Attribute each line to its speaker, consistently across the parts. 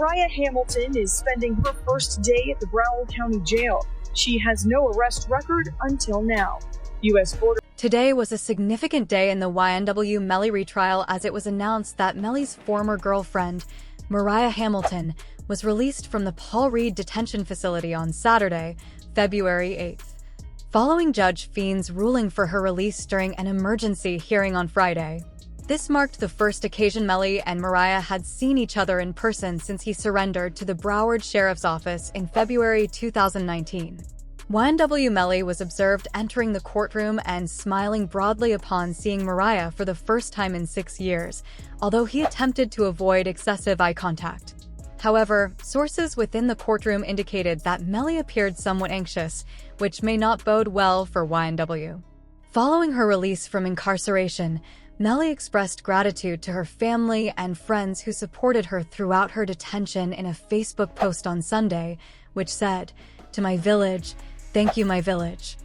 Speaker 1: Mariah Hamilton is spending her first day at the Broward County Jail. She has no arrest record until now. U.S. Border.
Speaker 2: Today was a significant day in the YNW Melly retrial as it was announced that Melly's former girlfriend, Mariah Hamilton, was released from the Paul Reed Detention Facility on Saturday, February 8th, following Judge Feen's ruling for her release during an emergency hearing on Friday. This marked the first occasion Melly and Mariah had seen each other in person since he surrendered to the Broward Sheriff's Office in February 2019. YNW Melly was observed entering the courtroom and smiling broadly upon seeing Mariah for the first time in 6 years, although he attempted to avoid excessive eye contact. However, sources within the courtroom indicated that Melly appeared somewhat anxious, which may not bode well for YNW. Following her release from incarceration, Melly expressed gratitude to her family and friends who supported her throughout her detention in a Facebook post on Sunday, which said, "To my village, thank you, my village.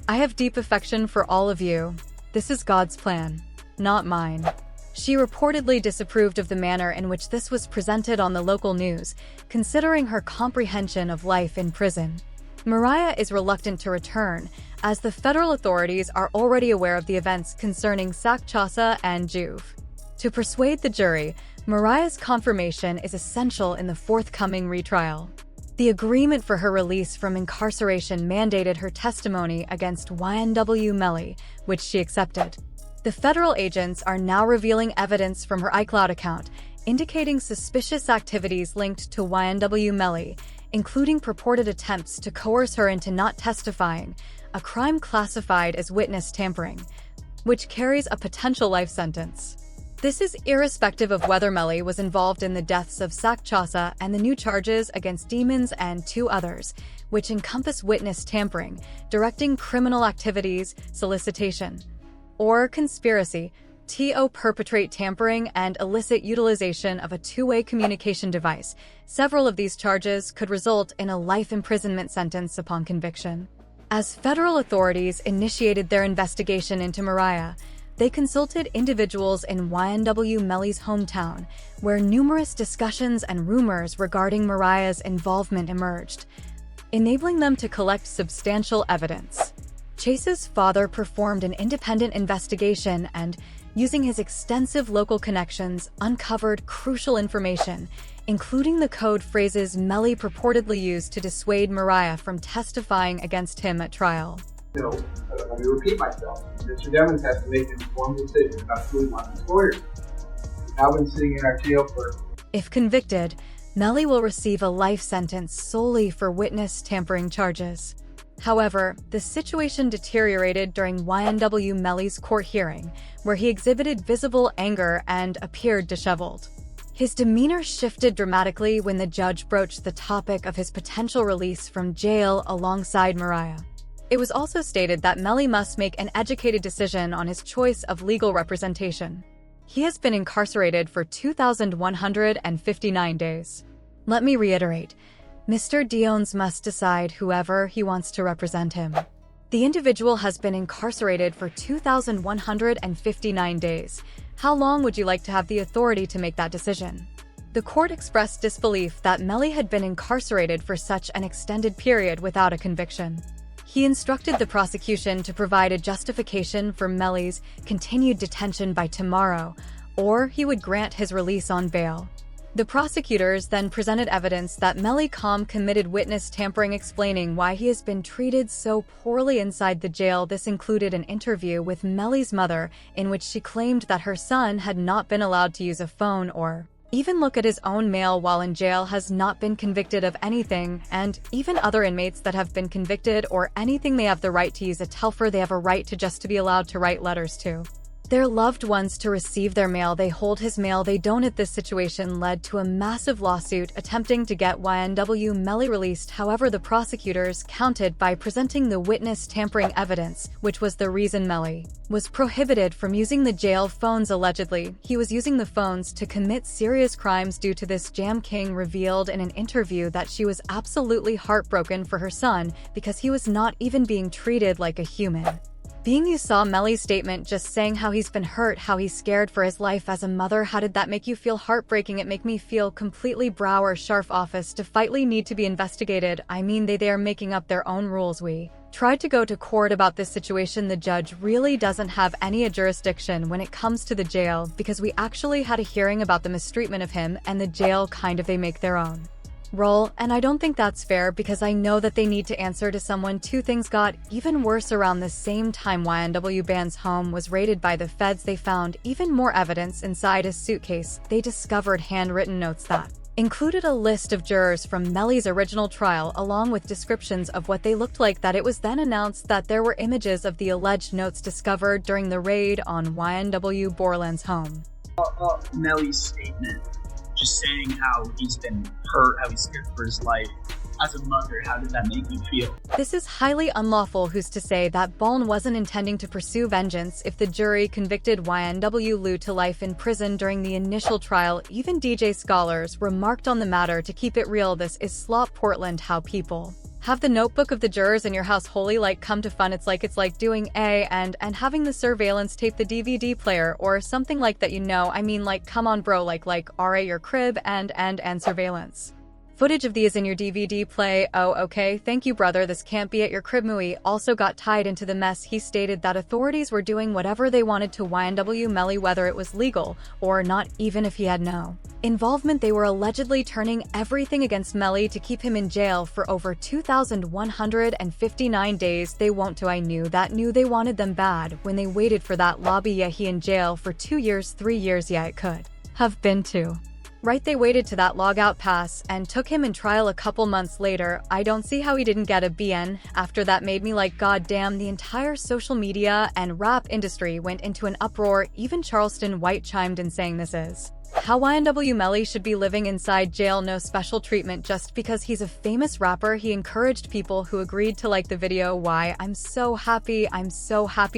Speaker 2: I have deep affection for all of you. This is God's plan, not mine." She reportedly disapproved of the manner in which this was presented on the local news, considering her comprehension of life in prison. Mariah is reluctant to return, as the federal authorities are already aware of the events concerning Sakchasa and Juve. To persuade the jury, Mariah's confirmation is essential in the forthcoming retrial. The agreement for her release from incarceration mandated her testimony against YNW Melly, which she accepted. The federal agents are now revealing evidence from her iCloud account, indicating suspicious activities linked to YNW Melly, including purported attempts to coerce her into not testifying, a crime classified as witness tampering, which carries a potential life sentence. This is irrespective of whether Melly was involved in the deaths of Sakchasa and the new charges against Demons and 2 others, which encompass witness tampering, directing criminal activities, solicitation, or conspiracy to perpetrate tampering and illicit utilization of a two-way communication device. Several of these charges could result in a life imprisonment sentence upon conviction. As federal authorities initiated their investigation into Mariah, they consulted individuals in YNW Melly's hometown, where numerous discussions and rumors regarding Mariah's involvement emerged, enabling them to collect substantial evidence. Chase's father performed an independent investigation and, using his extensive local connections, uncovered crucial information, including the code phrases Melly purportedly used to dissuade Mariah from testifying against him at trial.
Speaker 3: Let me repeat myself. Mr. Demons has to make an informed decision about who he wants as lawyers. He's now been sitting in our jail for...
Speaker 2: If convicted, Melly will receive a life sentence solely for witness tampering charges. However, the situation deteriorated during YNW Melly's court hearing, where he exhibited visible anger and appeared disheveled. His demeanor shifted dramatically when the judge broached the topic of his potential release from jail alongside Mariah. It was also stated that Melly must make an educated decision on his choice of legal representation. He has been incarcerated for 2,159 days. Let me reiterate. Mr. Diones must decide whoever he wants to represent him. The individual has been incarcerated for 2,159 days. How long would you like to have the authority to make that decision? The court expressed disbelief that Melly had been incarcerated for such an extended period without a conviction. He instructed the prosecution to provide a justification for Melly's continued detention by tomorrow, or he would grant his release on bail. The prosecutors then presented evidence that Melly committed witness tampering, explaining why he has been treated so poorly inside the jail. This included an interview with Melly's mother in which she claimed that her son had not been allowed to use a phone or even look at his own mail while in jail, has not been convicted of anything, and even other inmates that have been convicted or anything, they have the right to use a telfer. They have a right to just to be allowed to write letters to their loved ones to receive their mail. They hold his mail, they don't. This situation led to a massive lawsuit attempting to get YNW Melly released. However, the prosecutors countered by presenting the witness tampering evidence, which was the reason Melly was prohibited from using the jail phones. Allegedly, he was using the phones to commit serious crimes. Due to this, Jam King revealed in an interview that she was absolutely heartbroken for her son because he was not even being treated like a human. Being you saw Melly's statement just saying how he's been hurt, how he's scared for his life as a mother. How did that make you feel? Heartbreaking. It make me feel completely Brower Sheriff Office to fightly need to be investigated. I mean they are making up their own rules. We tried to go to court about this situation. The judge really doesn't have any jurisdiction when it comes to the jail because we actually had a hearing about the mistreatment of him and the jail they make their own role, and I don't think that's fair because I know that they need to answer to someone. Two things got even worse around the same time YNW Band's home was raided by the feds. They found even more evidence inside his suitcase. They discovered handwritten notes that included a list of jurors from Melly's original trial along with descriptions of what they looked like. That it was then announced that there were images of the alleged notes discovered during the raid on YNW Borland's home.
Speaker 4: Melly's statement, just saying how he's been hurt, how he's scared for his life. As a mother, how did that make you feel?
Speaker 2: This is highly unlawful. Who's to say that Balln wasn't intending to pursue vengeance if the jury convicted YNW Lou to life in prison during the initial trial? Even DJ scholars remarked on the matter to keep it real. This is Slop Portland. How people have the notebook of the jurors in your house. Holy, like, come to fun. It's like doing and having the surveillance tape, the DVD player or something like that, I mean, like, come on bro, like RA your crib and surveillance footage of these in your DVD play. Oh, okay, thank you brother, this can't be at your crib. Mui also got tied into the mess. He stated that authorities were doing whatever they wanted to YNW Melly, whether it was legal or not. Even if he had no involvement, they were allegedly turning everything against Melly to keep him in jail for over 2,159 days. They won't to I knew they wanted them bad when they waited for that lobby. Yeah, he in jail for 2 years, 3 years. Yeah, it could have been 2. Right, they waited to that logout pass and took him in trial a couple months later. I don't see how he didn't get a BN. After that made me like, god damn, the entire social media and rap industry went into an uproar. Even Charleston White chimed in saying this is how YNW Melly should be living inside jail. No special treatment just because he's a famous rapper. He encouraged people who agreed to like the video. Why? I'm so happy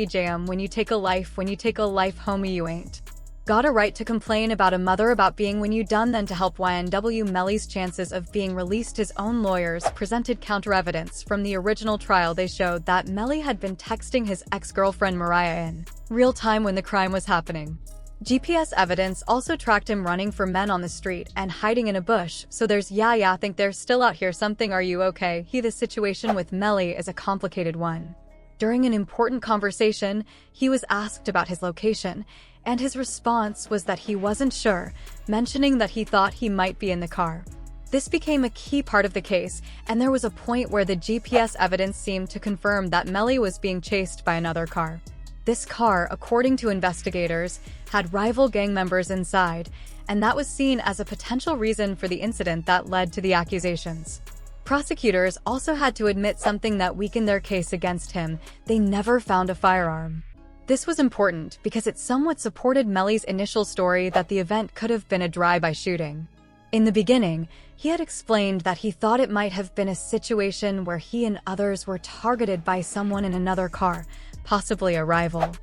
Speaker 2: jam. When you take a life, homie, you ain't got a right to complain about a mother about being when you done. Then to help YNW Melly's chances of being released, his own lawyers presented counter evidence from the original trial. They showed that Melly had been texting his ex-girlfriend Mariah in real time when the crime was happening. GPS evidence also tracked him running for men on the street and hiding in a bush. So there's I think they're still out here. Something, are you okay? The situation with Melly is a complicated one. During an important conversation, he was asked about his location, and his response was that he wasn't sure, mentioning that he thought he might be in the car. This became a key part of the case, and there was a point where the GPS evidence seemed to confirm that Melly was being chased by another car. This car, according to investigators, had rival gang members inside, and that was seen as a potential reason for the incident that led to the accusations. Prosecutors also had to admit something that weakened their case against him: they never found a firearm. This was important because it somewhat supported Melly's initial story that the event could have been a drive-by shooting. In the beginning, he had explained that he thought it might have been a situation where he and others were targeted by someone in another car, possibly a rival.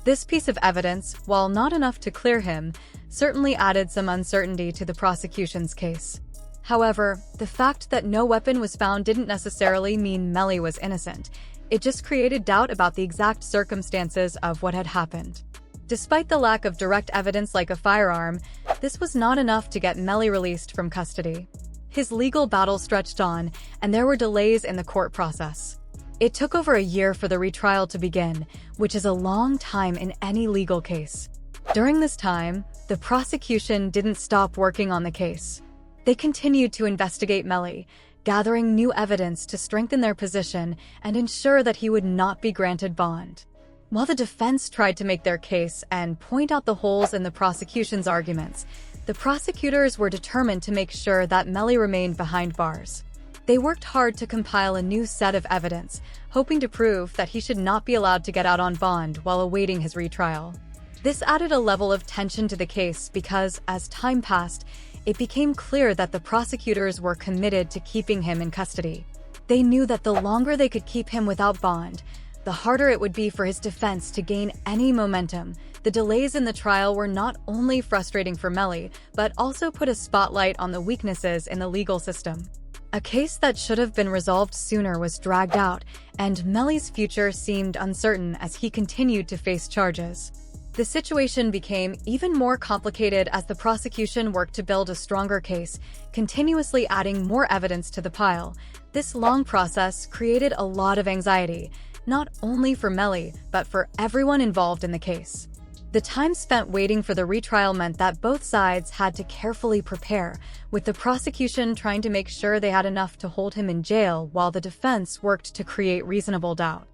Speaker 2: This piece of evidence, while not enough to clear him, certainly added some uncertainty to the prosecution's case. However, the fact that no weapon was found didn't necessarily mean Melly was innocent. It just created doubt about the exact circumstances of what had happened. Despite the lack of direct evidence like a firearm, this was not enough to get Melly released from custody. His legal battle stretched on, and there were delays in the court process. It took over a year for the retrial to begin, which is a long time in any legal case. During this time, the prosecution didn't stop working on the case. They continued to investigate Melly, gathering new evidence to strengthen their position and ensure that he would not be granted bond. While the defense tried to make their case and point out the holes in the prosecution's arguments, the prosecutors were determined to make sure that Melly remained behind bars. They worked hard to compile a new set of evidence, hoping to prove that he should not be allowed to get out on bond while awaiting his retrial. This added a level of tension to the case because, as time passed, it became clear that the prosecutors were committed to keeping him in custody. They knew that the longer they could keep him without bond, the harder it would be for his defense to gain any momentum. The delays in the trial were not only frustrating for Melly, but also put a spotlight on the weaknesses in the legal system. A case that should have been resolved sooner was dragged out, and Melly's future seemed uncertain as he continued to face charges. The situation became even more complicated as the prosecution worked to build a stronger case, continuously adding more evidence to the pile. This long process created a lot of anxiety, not only for Melly, but for everyone involved in the case. The time spent waiting for the retrial meant that both sides had to carefully prepare, with the prosecution trying to make sure they had enough to hold him in jail while the defense worked to create reasonable doubt.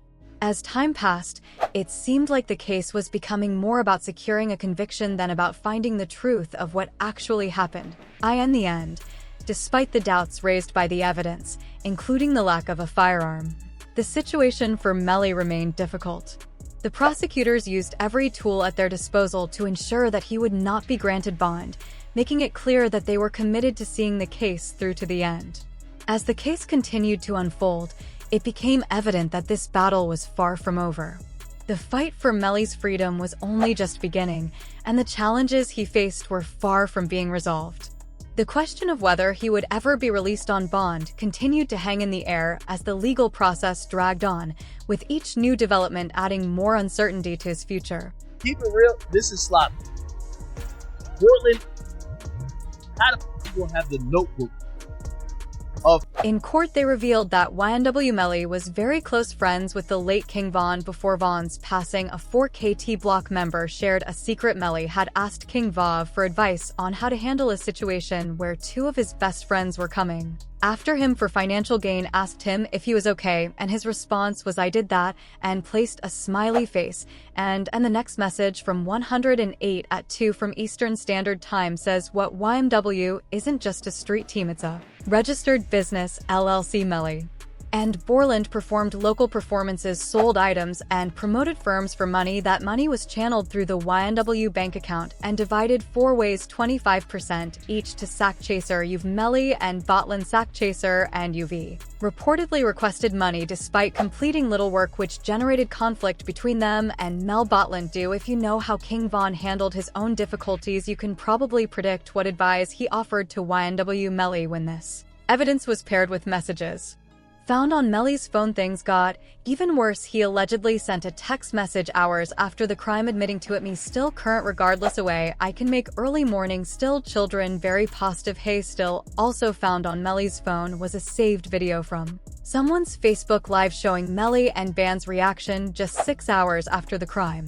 Speaker 2: As time passed, it seemed like the case was becoming more about securing a conviction than about finding the truth of what actually happened. In the end, despite the doubts raised by the evidence, including the lack of a firearm, the situation for Melly remained difficult. The prosecutors used every tool at their disposal to ensure that he would not be granted bond, making it clear that they were committed to seeing the case through to the end. As the case continued to unfold, it became evident that this battle was far from over. The fight for Melly's freedom was only just beginning, and the challenges he faced were far from being resolved. The question of whether he would ever be released on bond continued to hang in the air as the legal process dragged on, with each new development adding more uncertainty to his future.
Speaker 5: Keep it real, this is sloppy. Portland, how the f*** you gonna have the notebook?
Speaker 2: In court, they revealed that YNW Melly was very close friends with the late King Von before Von's passing. A 4KT Block member shared a secret Melly had asked King Va for advice on how to handle a situation where two of his best friends were coming after him for financial gain, asked him if he was okay, and his response was "I did that," and placed a smiley face. And the next message from 108 at 2 from Eastern Standard Time says what YNW isn't just a street team, it's a registered business LLC. Melly and Borland performed local performances, sold items, and promoted firms for money. That money was channeled through the YNW bank account and divided 4 ways, 25% each to Sack Chaser, UV Melly, and Botland. Sack Chaser and UV reportedly requested money despite completing little work, which generated conflict between them and Mel Botland. If you know how King Von handled his own difficulties, you can probably predict what advice he offered to YNW Melly when this evidence was paired with messages found on Melly's phone. Things got even worse. He allegedly sent a text message hours after the crime admitting to it, "Me still current regardless away, I can make early morning still children very positive hey still." Also found on Melly's phone was a saved video from someone's Facebook Live showing Melly and band's reaction just 6 hours after the crime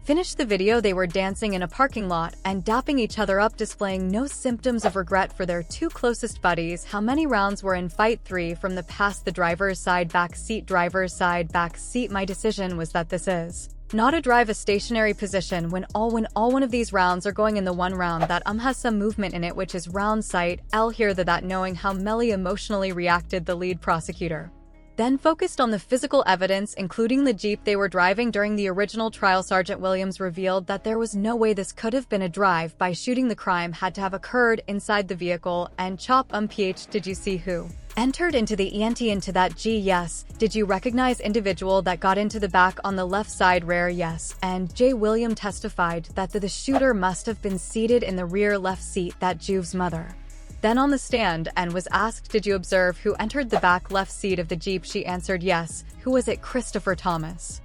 Speaker 2: finished. The video, they were dancing in a parking lot and dapping each other up, displaying no symptoms of regret for their two closest buddies. How many rounds were in fight 3 from the past? The driver's side back seat, driver's side back seat. My decision was that this is not a drive, a stationary position when all one of these rounds are going in the one round that has some movement in it, which is round sight. I'll hear that. Knowing how Melly emotionally reacted, the lead prosecutor then focused on the physical evidence, including the Jeep they were driving during the original trial. Sergeant Williams revealed that there was no way this could have been a drive-by shooting. The crime had to have occurred inside the vehicle. And Chop PH, did you see who entered into the ENT into that G? Yes. Did you recognize individual that got into the back on the left side rear? Yes. And J. William testified that the shooter must have been seated in the rear left seat. That Juve's mother then on the stand and was asked, "Did you observe who entered the back left seat of the Jeep?" She answered yes. Who was it? Christopher Thomas.